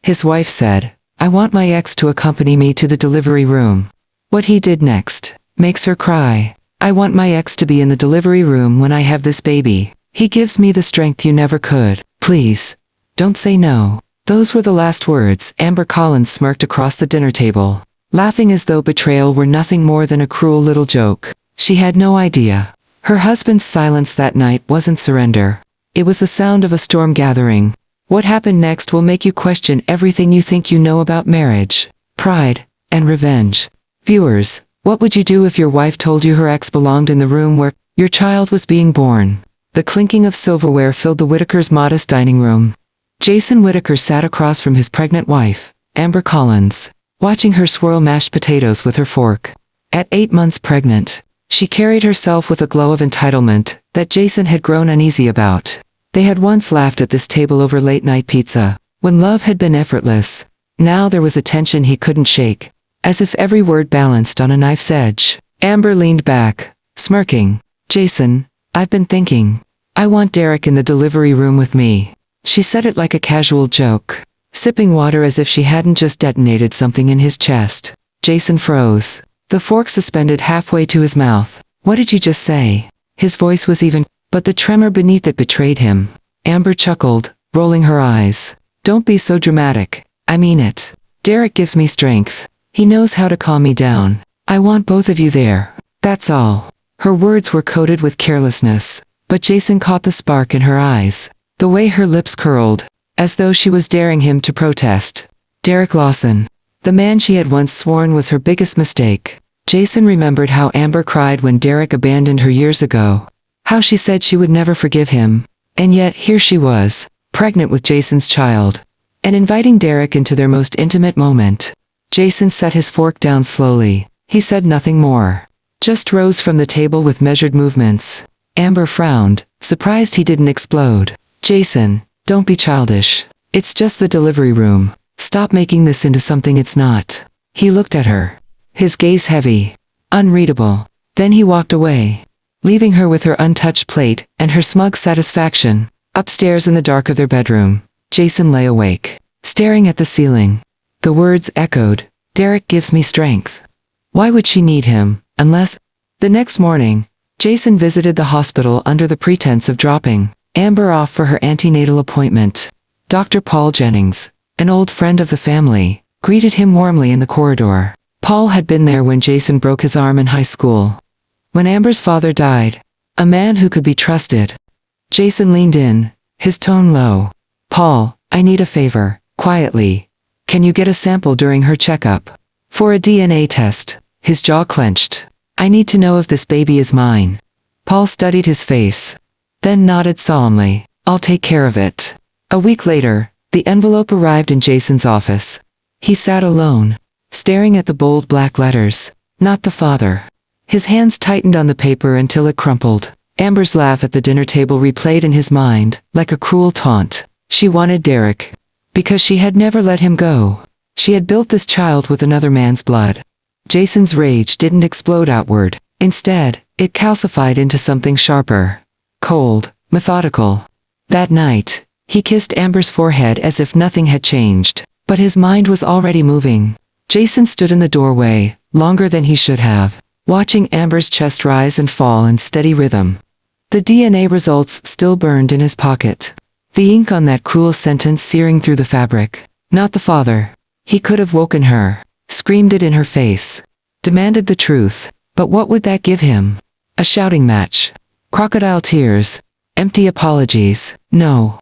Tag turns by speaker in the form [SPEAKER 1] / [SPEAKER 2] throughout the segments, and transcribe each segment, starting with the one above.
[SPEAKER 1] His wife said, I want my ex to accompany me to the delivery room. What he did next makes her cry. I want my ex to be in the delivery room when I have this baby. He gives me the strength you never could. Please, don't say no. Those were the last words. Amber Collins smirked across the dinner table, laughing as though betrayal were nothing more than a cruel little joke. She had no idea. Her husband's silence that night wasn't surrender. It was the sound of a storm gathering. What happened next will make you question everything you think you know about marriage, pride, and revenge. Viewers, what would you do if your wife told you her ex belonged in the room where your child was being born? The clinking of silverware filled the Whitakers' modest dining room. Jason Whitaker sat across from his pregnant wife, Amber Collins, watching her swirl mashed potatoes with her fork. At 8 months pregnant, she carried herself with a glow of entitlement that Jason had grown uneasy about. They had once laughed at this table over late-night pizza, when love had been effortless. Now there was a tension he couldn't shake, as if every word balanced on a knife's edge. Amber leaned back, smirking. Jason, I've been thinking. I want Derek in the delivery room with me. She said it like a casual joke, sipping water as if she hadn't just detonated something in his chest. Jason froze, the fork suspended halfway to his mouth. What did you just say? His voice was even, but the tremor beneath it betrayed him. Amber chuckled, rolling her eyes. Don't be so dramatic. I mean it. Derek gives me strength. He knows how to calm me down. I want both of you there. That's all. Her words were coated with carelessness, but Jason caught the spark in her eyes. The way her lips curled, as though she was daring him to protest. Derek Lawson. The man she had once sworn was her biggest mistake. Jason remembered how Amber cried when Derek abandoned her years ago. How she said she would never forgive him. And yet here she was, pregnant with Jason's child, and inviting Derek into their most intimate moment. Jason set his fork down slowly. He said nothing more, just rose from the table with measured movements. Amber frowned, surprised he didn't explode. Jason, don't be childish. It's just the delivery room. Stop making this into something it's not. He looked at her, his gaze heavy, unreadable. Then he walked away, leaving her with her untouched plate and her smug satisfaction. Upstairs in the dark of their bedroom, Jason lay awake, staring at the ceiling. The words echoed, Derek gives me strength. Why would she need him, unless... The next morning, Jason visited the hospital under the pretense of dropping Amber off for her antenatal appointment. Dr. Paul Jennings, an old friend of the family, greeted him warmly in the corridor. Paul had been there when Jason broke his arm in high school. When Amber's father died, a man who could be trusted. Jason leaned in, his tone low. Paul, I need a favor, quietly. Can you get a sample during her checkup? For a DNA test. His jaw clenched. I need to know if this baby is mine. Paul studied his face, then nodded solemnly. I'll take care of it. A week later, the envelope arrived in Jason's office. He sat alone, staring at the bold black letters. Not the father. His hands tightened on the paper until it crumpled. Amber's laugh at the dinner table replayed in his mind, like a cruel taunt. She wanted Derek, because she had never let him go. She had built this child with another man's blood. Jason's rage didn't explode outward. Instead, it calcified into something sharper. Cold, methodical. That night, he kissed Amber's forehead as if nothing had changed. But his mind was already moving. Jason stood in the doorway, longer than he should have, watching Amber's chest rise and fall in steady rhythm. The DNA results still burned in his pocket. The ink on that cruel sentence searing through the fabric. Not the father. He could have woken her, screamed it in her face, demanded the truth. But what would that give him? A shouting match. Crocodile tears. Empty apologies. No.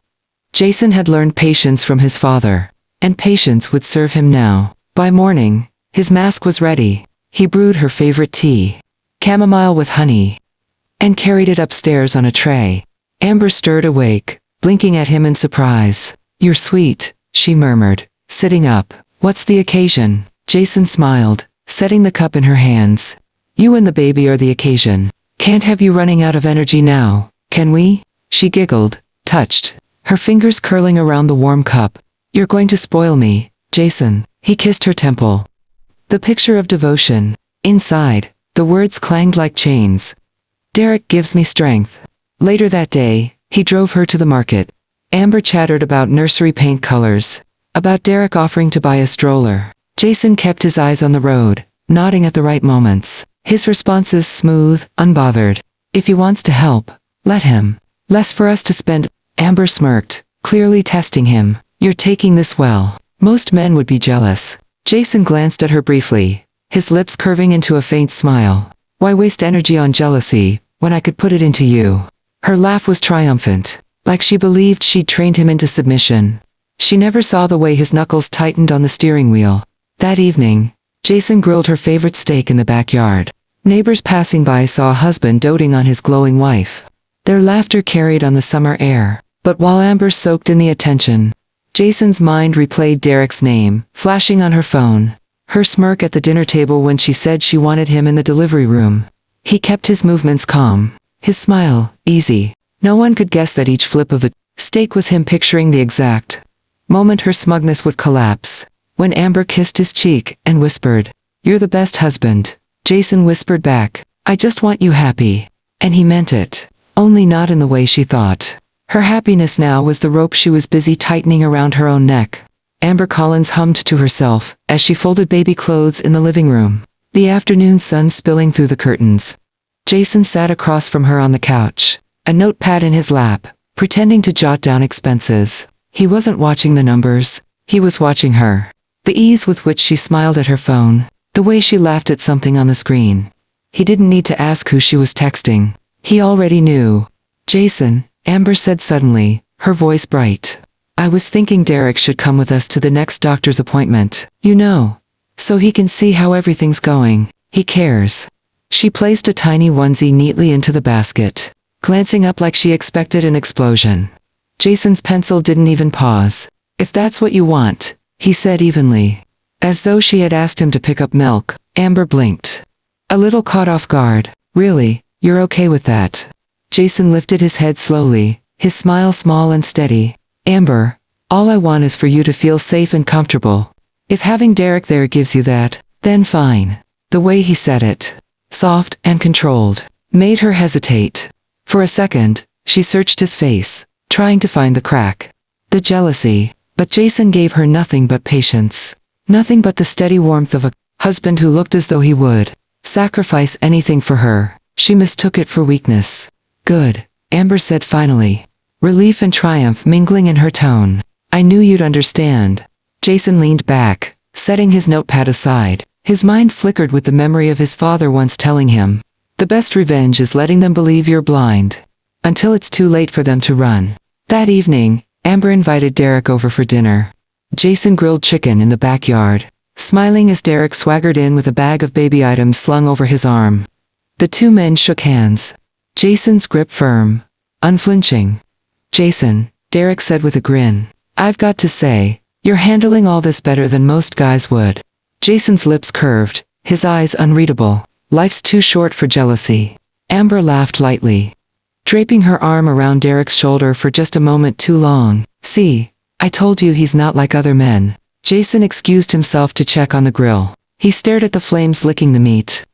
[SPEAKER 1] Jason had learned patience from his father, and patience would serve him now. By morning, his mask was ready. He brewed her favorite tea, chamomile with honey, and carried it upstairs on a tray. Amber stirred awake, blinking at him in surprise. You're sweet, she murmured, sitting up. What's the occasion? Jason smiled, setting the cup in her hands. You and the baby are the occasion. Can't have you running out of energy now, can we? She giggled, touched, her fingers curling around the warm cup. You're going to spoil me, Jason. He kissed her temple. The picture of devotion. Inside, the words clanged like chains. Derek gives me strength. Later that day, he drove her to the market. Amber chattered about nursery paint colors, About Derek offering to buy a stroller. Jason kept his eyes on the road, nodding at the right moments. His responses smooth, unbothered. If he wants to help, let him. Less for us to spend. Amber smirked, clearly testing him. You're taking this well. Most men would be jealous. Jason glanced at her briefly, his lips curving into a faint smile. Why waste energy on jealousy, when I could put it into you? Her laugh was triumphant, like she believed she'd trained him into submission. She never saw the way his knuckles tightened on the steering wheel. That evening, Jason grilled her favorite steak in the backyard. Neighbors passing by saw a husband doting on his glowing wife. Their laughter carried on the summer air. But while Amber soaked in the attention, Jason's mind replayed Derek's name, flashing on her phone. Her smirk at the dinner table when she said she wanted him in the delivery room. He kept his movements calm, his smile easy. No one could guess that each flip of the steak was him picturing the exact moment her smugness would collapse. When Amber kissed his cheek and whispered, "You're the best husband," Jason whispered back, "I just want you happy." And he meant it, only not in the way she thought. Her happiness now was the rope she was busy tightening around her own neck. Amber Collins hummed to herself as she folded baby clothes in the living room, the afternoon sun spilling through the curtains. Jason sat across from her on the couch, a notepad in his lap, pretending to jot down expenses. He wasn't watching the numbers, he was watching her. The ease with which she smiled at her phone, the way she laughed at something on the screen. He didn't need to ask who she was texting. He already knew. "Jason," Amber said suddenly, her voice bright. "I was thinking Derek should come with us to the next doctor's appointment, you know. So he can see how everything's going. He cares." She placed a tiny onesie neatly into the basket, glancing up like she expected an explosion. Jason's pencil didn't even pause. "If that's what you want," he said evenly. As though she had asked him to pick up milk, Amber blinked. A little caught off guard. "Really, you're okay with that?" Jason lifted his head slowly, his smile small and steady. "Amber, all I want is for you to feel safe and comfortable. If having Derek there gives you that, then fine." The way he said it, soft and controlled, made her hesitate. For a second, she searched his face, trying to find the crack, the jealousy, but Jason gave her nothing but patience. Nothing but the steady warmth of a husband who looked as though he would sacrifice anything for her. She mistook it for weakness. "Good," Amber said finally, relief and triumph mingling in her tone. "I knew you'd understand." Jason leaned back, setting his notepad aside. His mind flickered with the memory of his father once telling him, "The best revenge is letting them believe you're blind, until it's too late for them to run." That evening, Amber invited Derek over for dinner. Jason grilled chicken in the backyard, smiling as Derek swaggered in with a bag of baby items slung over his arm. The two men shook hands. Jason's grip firm, unflinching. "Jason," Derek said with a grin, "I've got to say, you're handling all this better than most guys would." Jason's lips curved, his eyes unreadable. "Life's too short for jealousy." Amber laughed lightly, draping her arm around Derek's shoulder for just a moment too long. "See, I told you he's not like other men." Jason excused himself to check on the grill. He stared at the flames licking the meat,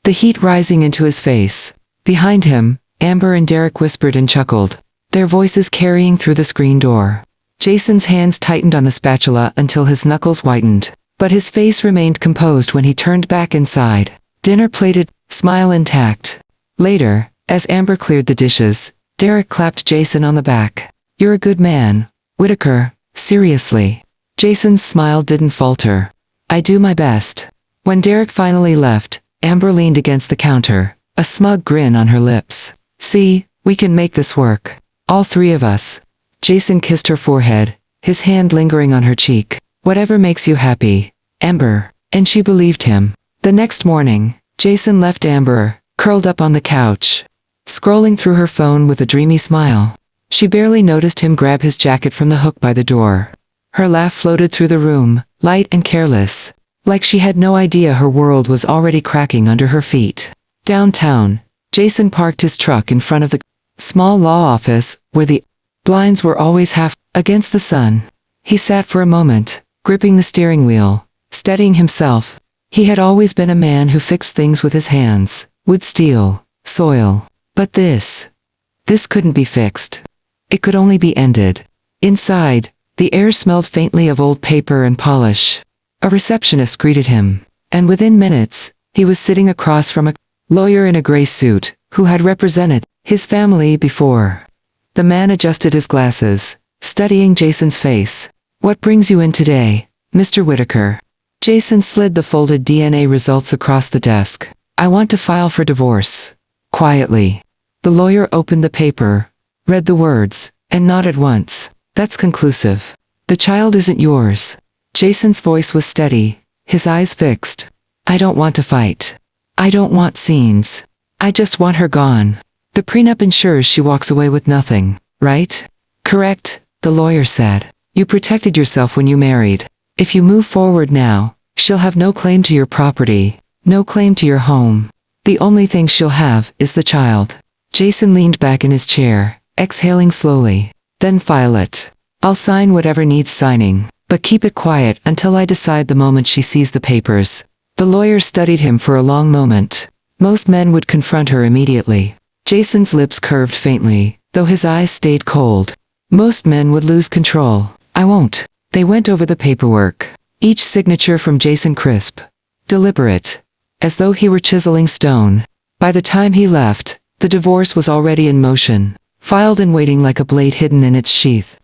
[SPEAKER 1] the heat rising into his face. Behind him, Amber and Derek whispered and chuckled, their voices carrying through the screen door. Jason's hands tightened on the spatula until his knuckles whitened, but his face remained composed when he turned back inside. Dinner plated, smile intact. Later, as Amber cleared the dishes, Derek clapped Jason on the back. "You're a good man, Whitaker, seriously." Jason's smile didn't falter. "I do my best." When Derek finally left, Amber leaned against the counter, a smug grin on her lips. "See, we can make this work. All three of us." Jason kissed her forehead, his hand lingering on her cheek. "Whatever makes you happy, Amber." And she believed him. The next morning, Jason left Amber, curled up on the couch, scrolling through her phone with a dreamy smile. She barely noticed him grab his jacket from the hook by the door. Her laugh floated through the room, light and careless, like she had no idea her world was already cracking under her feet. Downtown, Jason parked his truck in front of the small law office, where the blinds were always half against the sun. He sat for a moment, gripping the steering wheel, steadying himself. He had always been a man who fixed things with his hands, wood steel, soil. But this couldn't be fixed. It could only be ended. Inside, The air smelled faintly of old paper and polish. A receptionist greeted him, and within minutes, he was sitting across from a lawyer in a gray suit, who had represented his family before. The man adjusted his glasses, studying Jason's face. "What brings you in today, Mr. Whitaker?" Jason slid the folded DNA results across the desk. "I want to file for divorce." Quietly. The lawyer opened the paper, read the words, and nodded once. "That's conclusive. The child isn't yours." Jason's voice was steady, his eyes fixed. "I don't want to fight. I don't want scenes. I just want her gone. The prenup ensures she walks away with nothing, right?" "Correct," the lawyer said. "You protected yourself when you married. If you move forward now, she'll have no claim to your property, no claim to your home. The only thing she'll have is the child." Jason leaned back in his chair, exhaling slowly. "Then file it. I'll sign whatever needs signing, but keep it quiet until I decide the moment she sees the papers." The lawyer studied him for a long moment. Most men would confront her immediately. Jason's lips curved faintly, though his eyes stayed cold. Most men would lose control. "I won't." They went over the paperwork. Each signature from Jason crisp, deliberate, as though he were chiseling stone. By the time he left, the divorce was already in motion, filed and waiting like a blade hidden in its sheath.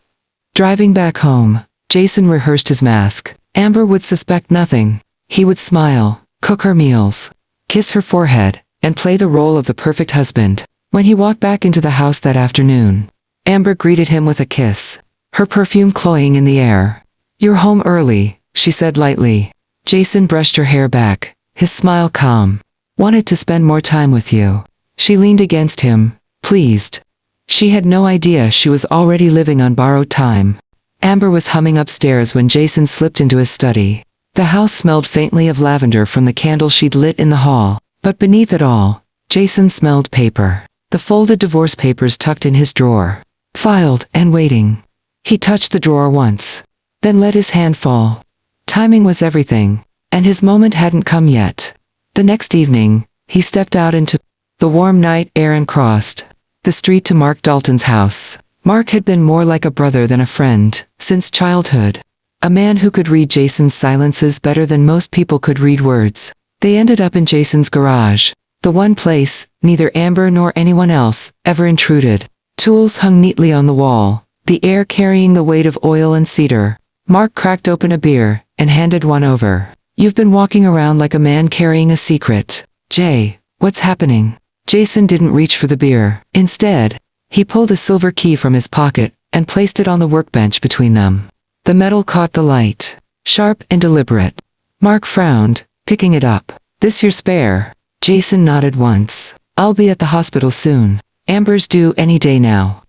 [SPEAKER 1] Driving back home, Jason rehearsed his mask. Amber would suspect nothing. He would smile, cook her meals, kiss her forehead, and play the role of the perfect husband. When he walked back into the house that afternoon, Amber greeted him with a kiss, her perfume cloying in the air. "You're home early," she said lightly. Jason brushed her hair back, his smile calm. "Wanted to spend more time with you." She leaned against him, pleased. She had no idea she was already living on borrowed time. Amber was humming upstairs when Jason slipped into his study. The house smelled faintly of lavender from the candle she'd lit in the hall, but beneath it all, Jason smelled paper. The folded divorce papers tucked in his drawer, filed and waiting. He touched the drawer once, then let his hand fall. Timing was everything, and his moment hadn't come yet. The next evening, he stepped out into the warm night air and crossed the street to Mark Dalton's house. Mark had been more like a brother than a friend, since childhood. A man who could read Jason's silences better than most people could read words. They ended up in Jason's garage, the one place neither Amber nor anyone else ever intruded. Tools hung neatly on the wall, the air carrying the weight of oil and cedar. Mark cracked open a beer and handed one over. "You've been walking around like a man carrying a secret. Jay, what's happening?" Jason didn't reach for the beer. Instead, he pulled a silver key from his pocket and placed it on the workbench between them. The metal caught the light, sharp and deliberate. Mark frowned, picking it up. "This your spare?" Jason nodded once. "I'll be at the hospital soon. Amber's due any day now.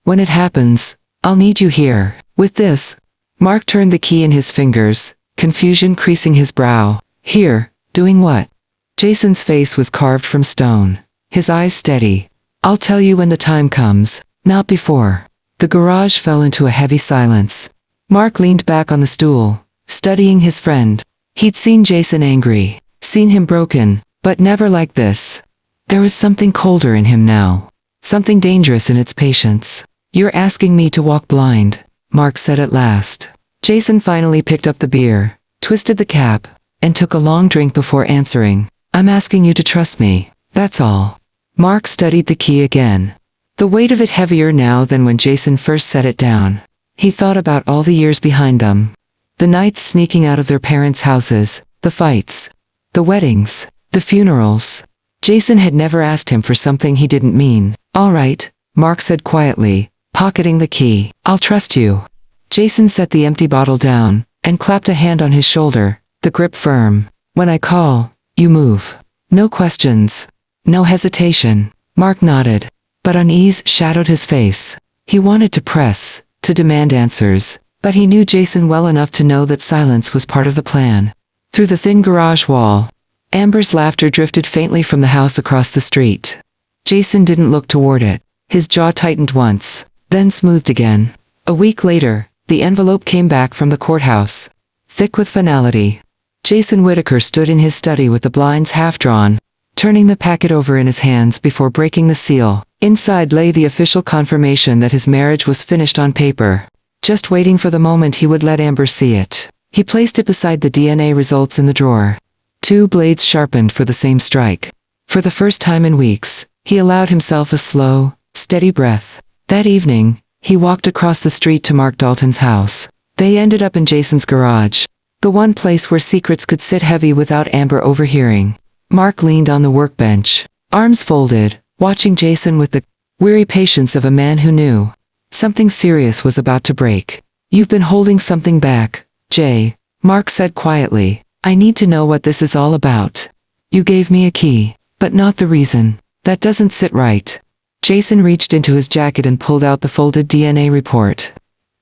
[SPEAKER 1] When it happens, I'll need you here." With this, Mark turned the key in his fingers, confusion creasing his brow. "Here, doing what?" Jason's face was carved from stone, his eyes steady. "I'll tell you when the time comes, not before." The garage fell into a heavy silence. Mark leaned back on the stool, studying his friend. He'd seen Jason angry, seen him broken, but never like this. There was something colder in him now, something dangerous in its patience. "You're asking me to walk blind," Mark said at last. Jason finally picked up the beer, twisted the cap, and took a long drink before answering. "I'm asking you to trust me, that's all." Mark studied the key again, the weight of it heavier now than when Jason first set it down. He thought about all the years behind them. The nights sneaking out of their parents' houses, the fights, the weddings, the funerals. Jason had never asked him for something he didn't mean. "All right," Mark said quietly, pocketing the key. "I'll trust you." Jason set the empty bottle down and clapped a hand on his shoulder, the grip firm. "When I call, you move. No questions. No hesitation." Mark nodded, but unease shadowed his face. He wanted to press, to demand answers, but he knew Jason well enough to know that silence was part of the plan. Through the thin garage wall, Amber's laughter drifted faintly from the house across the street. Jason didn't look toward it. His jaw tightened once, then smoothed again. A week later, the envelope came back from the courthouse, thick with finality. Jason Whitaker stood in his study with the blinds half drawn, turning the packet over in his hands before breaking the seal. Inside lay the official confirmation that his marriage was finished on paper. just waiting for the moment he would let Amber see it. He placed it beside the DNA results in the drawer. 2 blades sharpened for the same strike. For the first time in weeks, he allowed himself a slow, steady breath. That evening, he walked across the street to Mark Dalton's house. They ended up in Jason's garage, the one place where secrets could sit heavy without Amber overhearing. Mark leaned on the workbench, arms folded, watching Jason with the weary patience of a man who knew something serious was about to break. "You've been holding something back, Jay," Mark said quietly. "I need to know what this is all about. You gave me a key, but not the reason. That doesn't sit right." Jason reached into his jacket and pulled out the folded DNA report.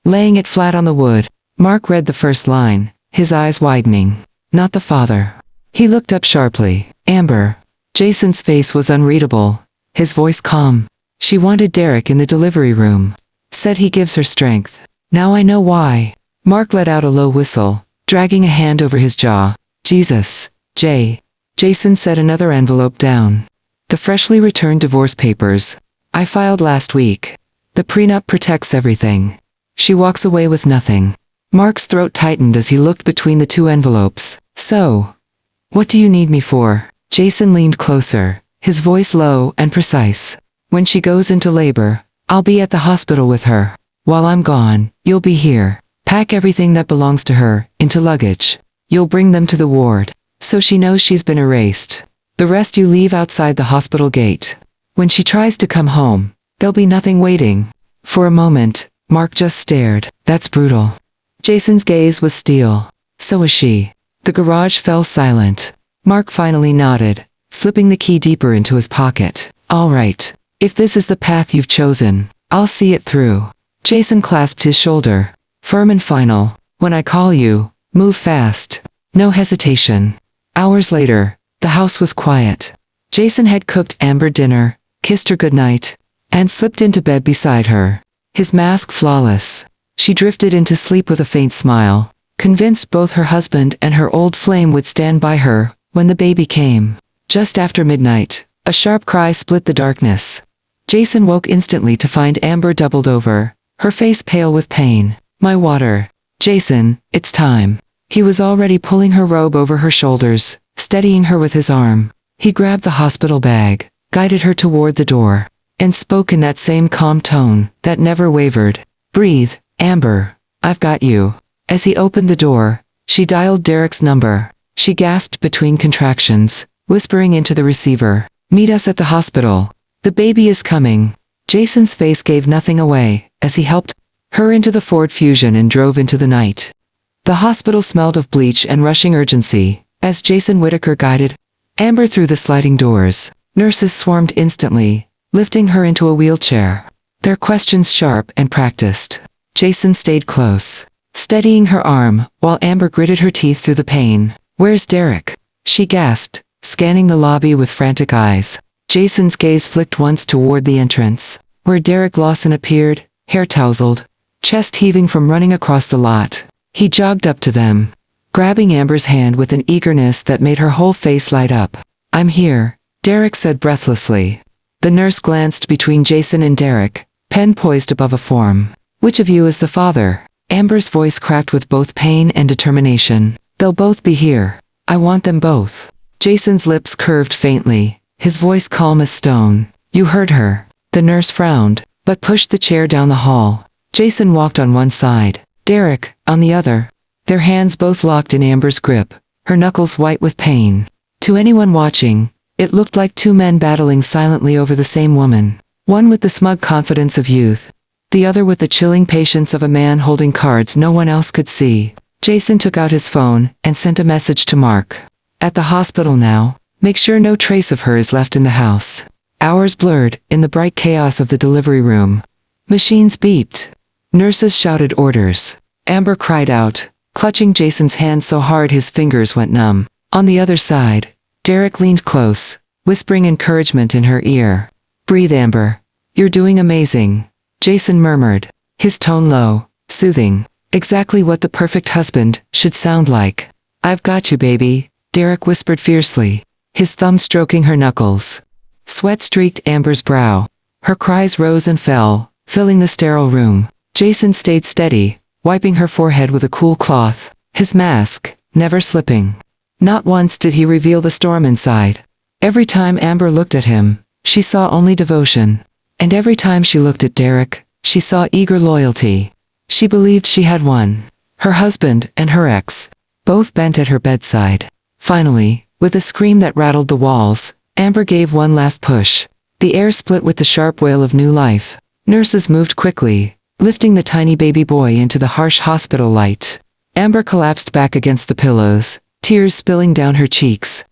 [SPEAKER 1] Laying it flat on the wood, Mark read the first line, his eyes widening. "Not the father." He looked up sharply. "Amber." Jason's face was unreadable, his voice calm. "She wanted Derek in the delivery room. Said he gives her strength. Now I know why." Mark let out a low whistle, dragging a hand over his jaw. "Jesus, Jay." Jason set another envelope down. "The freshly returned divorce papers. I filed last week. The prenup protects everything. She walks away with nothing." Mark's throat tightened as he looked between the 2 envelopes. "So, what do you need me for?" Jason leaned closer, his voice low and precise. "When she goes into labor, I'll be at the hospital with her. While I'm gone, you'll be here. Pack everything that belongs to her into luggage. You'll bring them to the ward, so she knows she's been erased. The rest you leave outside the hospital gate. When she tries to come home, there'll be nothing waiting." For a moment, Mark just stared. "That's brutal." Jason's gaze was steel. So was she. The garage fell silent. Mark finally nodded, slipping the key deeper into his pocket. "All right. If this is the path you've chosen, I'll see it through." Jason clasped his shoulder. "Firm and final. When I call you, move fast. No hesitation." Hours later, the house was quiet. Jason had cooked Amber dinner, kissed her goodnight, and slipped into bed beside her. His mask flawless. She drifted into sleep with a faint smile, convinced both her husband and her old flame would stand by her when the baby came. Just after midnight, a sharp cry split the darkness. Jason woke instantly to find Amber doubled over, her face pale with pain. "My water." "Jason, it's time." He was already pulling her robe over her shoulders, steadying her with his arm. He grabbed the hospital bag, guided her toward the door, and spoke in that same calm tone that never wavered. "Breathe, Amber. I've got you." As he opened the door, she dialed Derek's number. She gasped between contractions, whispering into the receiver. "Meet us at the hospital. The baby is coming." Jason's face gave nothing away as he helped her into the Ford Fusion and drove into the night. The hospital smelled of bleach and rushing urgency as Jason Whitaker guided Amber through the sliding doors. Nurses swarmed instantly, lifting her into a wheelchair, their questions sharp and practiced. Jason stayed close, steadying her arm while Amber gritted her teeth through the pain. "Where's Derek?" she gasped, scanning the lobby with frantic eyes. Jason's gaze flicked once toward the entrance, where Derek Lawson appeared, hair tousled, chest heaving from running across the lot. He jogged up to them, grabbing Amber's hand with an eagerness that made her whole face light up. "I'm here," Derek said breathlessly. The nurse glanced between Jason and Derek, pen poised above a form. "Which of you is the father?" Amber's voice cracked with both pain and determination. "They'll both be here. I want them both." Jason's lips curved faintly, his voice calm as stone. "You heard her." The nurse frowned, but pushed the chair down the hall. Jason walked on one side, Derek, on the other. Their hands both locked in Amber's grip, her knuckles white with pain. To anyone watching, it looked like 2 men battling silently over the same woman. One with the smug confidence of youth, the other with the chilling patience of a man holding cards no one else could see. Jason took out his phone and sent a message to Mark. "At the hospital now. Make sure no trace of her is left in the house." Hours blurred in the bright chaos of the delivery room. Machines beeped. Nurses shouted orders. Amber cried out, clutching Jason's hand so hard his fingers went numb. On the other side, Derek leaned close, whispering encouragement in her ear. "Breathe, Amber. You're doing amazing," Jason murmured, his tone low, soothing. Exactly what the perfect husband should sound like. "I've got you, baby," Derek whispered fiercely, his thumb stroking her knuckles. Sweat streaked Amber's brow. Her cries rose and fell, filling the sterile room. Jason stayed steady, wiping her forehead with a cool cloth, his mask never slipping. Not once did he reveal the storm inside. Every time Amber looked at him, she saw only devotion. And every time she looked at Derek, she saw eager loyalty. She believed she had won. Her husband and her ex, both bent at her bedside. Finally, with a scream that rattled the walls, Amber gave one last push. The air split with the sharp wail of new life. Nurses moved quickly, lifting the tiny baby boy into the harsh hospital light. Amber collapsed back against the pillows, tears spilling down her cheeks.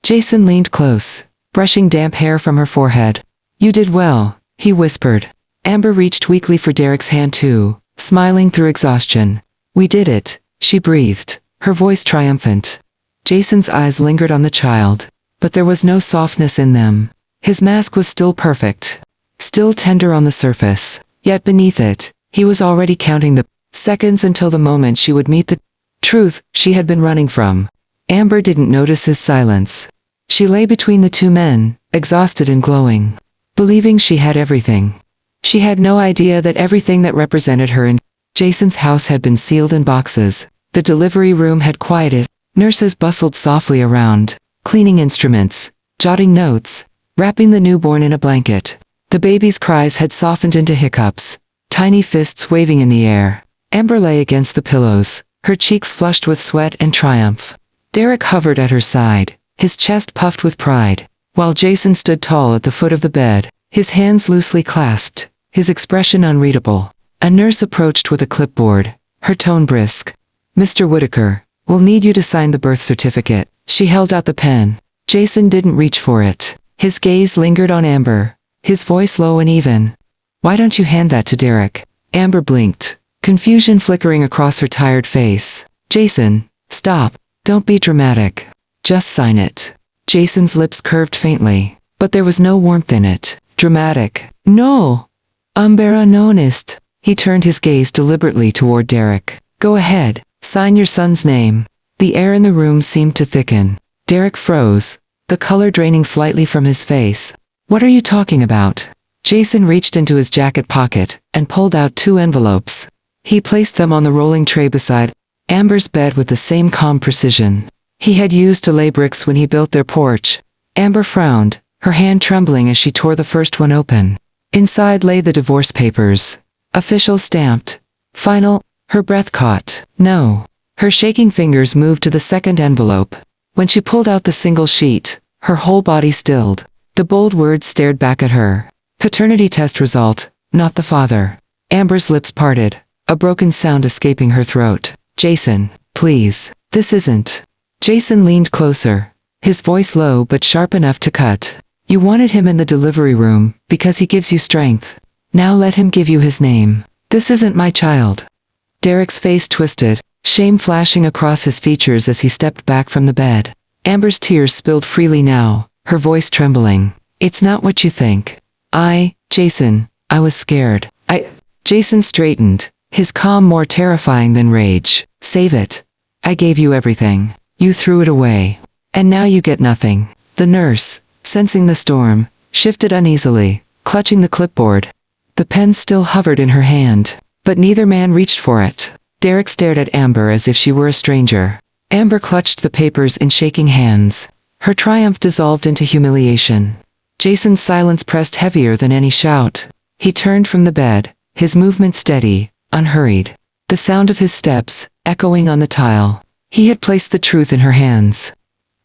[SPEAKER 1] Jason leaned close, brushing damp hair from her forehead. "You did well," he whispered. Amber reached weakly for Derek's hand too, smiling through exhaustion. "We did it," she breathed, her voice triumphant. Jason's eyes lingered on the child, but there was no softness in them. His mask was still perfect, still tender on the surface, yet beneath it, he was already counting the seconds until the moment she would meet the truth she had been running from. Amber didn't notice his silence. She lay between the two men, exhausted and glowing, believing she had everything. She had no idea that everything that represented her in Jason's house had been sealed in boxes. The delivery room had quieted. Nurses bustled softly around, cleaning instruments, jotting notes, wrapping the newborn in a blanket. The baby's cries had softened into hiccups, tiny fists waving in the air. Amber lay against the pillows, her cheeks flushed with sweat and triumph. Derek hovered at her side, his chest puffed with pride, while Jason stood tall at the foot of the bed, his hands loosely clasped, his expression unreadable. A nurse approached with a clipboard, her tone brisk. "Mr. Whitaker, we'll need you to sign the birth certificate." She held out the pen. Jason didn't reach for it. His gaze lingered on Amber, his voice low and even. "Why don't you hand that to Derek?" Amber blinked, confusion flickering across her tired face. "Jason, stop. Don't be dramatic. Just sign it." Jason's lips curved faintly, but there was no warmth in it. "Dramatic? No. Honest." He turned his gaze deliberately toward Derek. "Go ahead, sign your son's name." The air in the room seemed to thicken. Derek froze, the color draining slightly from his face. "What are you talking about?" Jason reached into his jacket pocket and pulled out 2 envelopes. He placed them on the rolling tray beside Amber's bed with the same calm precision he had used to lay bricks when he built their porch. Amber frowned, her hand trembling as she tore the first one open. Inside lay the divorce papers. Official stamped. Final. Her breath caught. No. Her shaking fingers moved to the second envelope. When she pulled out the single sheet, her whole body stilled. The bold words stared back at her. Paternity test result, not the father. Amber's lips parted, a broken sound escaping her throat. "Jason, please, this isn't." Jason leaned closer, his voice low but sharp enough to cut. "You wanted him in the delivery room because he gives you strength. Now let him give you his name. This isn't my child." Derek's face twisted, shame flashing across his features as he stepped back from the bed. Amber's tears spilled freely now, her voice trembling. "It's not what you think. Jason, I was scared. Jason straightened, his calm more terrifying than rage. "Save it. I gave you everything. You threw it away. And now you get nothing." The nurse, sensing the storm, shifted uneasily, clutching the clipboard. The pen still hovered in her hand, but neither man reached for it. Derek stared at Amber as if she were a stranger. Amber clutched the papers in shaking hands. Her triumph dissolved into humiliation. Jason's silence pressed heavier than any shout. He turned from the bed, his movement steady, unhurried. The sound of his steps, echoing on the tile. He had placed the truth in her hands.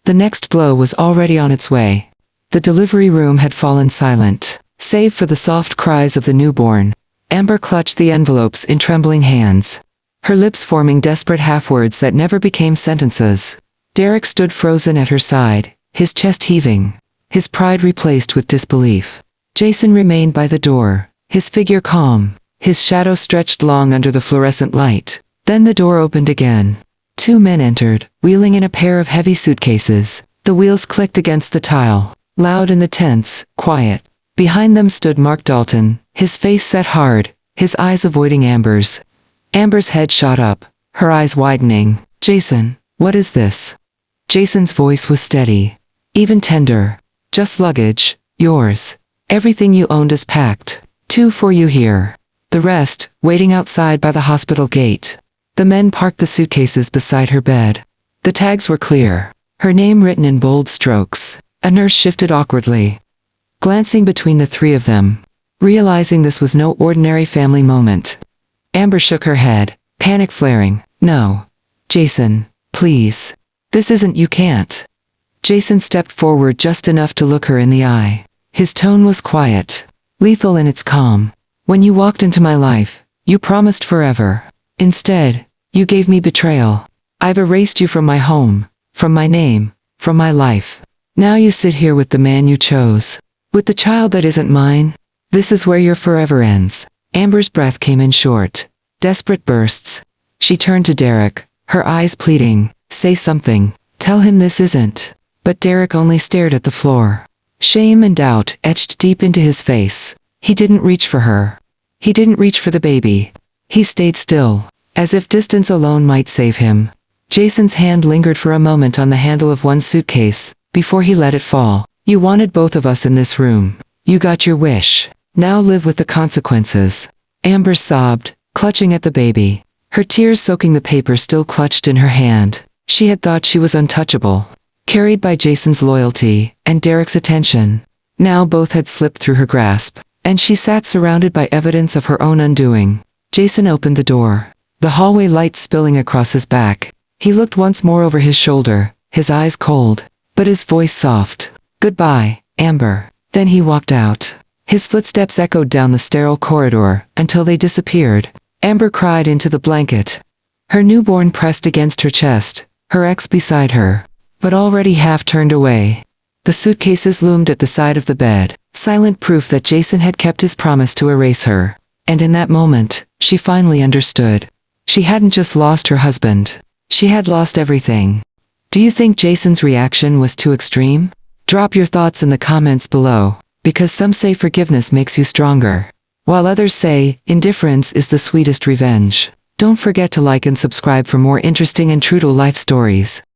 [SPEAKER 1] The next blow was already on its way. The delivery room had fallen silent, save for the soft cries of the newborn. Amber clutched the envelopes in trembling hands, her lips forming desperate half-words that never became sentences. Derek stood frozen at her side, his chest heaving, his pride replaced with disbelief. Jason remained by the door, his figure calm, his shadow stretched long under the fluorescent light. Then the door opened again. 2 men entered, wheeling in a pair of heavy suitcases. The wheels clicked against the tile, loud in the tense, quiet. Behind them stood Mark Dalton, his face set hard, his eyes avoiding Amber's. Amber's head shot up, her eyes widening. "Jason, what is this?" Jason's voice was steady, even tender. "Just luggage, yours. Everything you owned is packed. 2 for you here." The rest, waiting outside by the hospital gate. The men parked the suitcases beside her bed. The tags were clear. Her name written in bold strokes. A nurse shifted awkwardly, glancing between the three of them, realizing this was no ordinary family moment. Amber shook her head, panic flaring. No. Jason, please. This isn't, you can't. Jason stepped forward just enough to look her in the eye. His tone was quiet, lethal in its calm. When you walked into my life, you promised forever. Instead, you gave me betrayal. I've erased you from my home, from my name, from my life. Now you sit here with the man you chose, with the child that isn't mine. This is where your forever ends. Amber's breath came in short, desperate bursts. She turned to Derek, her eyes pleading, say something, tell him this isn't. But Derek only stared at the floor. Shame and doubt etched deep into his face. He didn't reach for her. He didn't reach for the baby. He stayed still, as if distance alone might save him. Jason's hand lingered for a moment on the handle of one suitcase, before he let it fall. You wanted both of us in this room. You got your wish. Now live with the consequences. Amber sobbed, clutching at the baby, her tears soaking the paper still clutched in her hand. She had thought she was untouchable, carried by Jason's loyalty and Derek's attention. Now both had slipped through her grasp, and she sat surrounded by evidence of her own undoing. Jason opened the door, the hallway light spilling across his back. He looked once more over his shoulder, his eyes cold, but his voice soft. Goodbye, Amber. Then he walked out. His footsteps echoed down the sterile corridor, until they disappeared. Amber cried into the blanket. Her newborn pressed against her chest, her ex beside her, but already half turned away. The suitcases loomed at the side of the bed, silent proof that Jason had kept his promise to erase her. And in that moment, she finally understood. She hadn't just lost her husband. She had lost everything. Do you think Jason's reaction was too extreme? Drop your thoughts in the comments below, because some say forgiveness makes you stronger, while others say indifference is the sweetest revenge. Don't forget to like and subscribe for more interesting and true to life stories.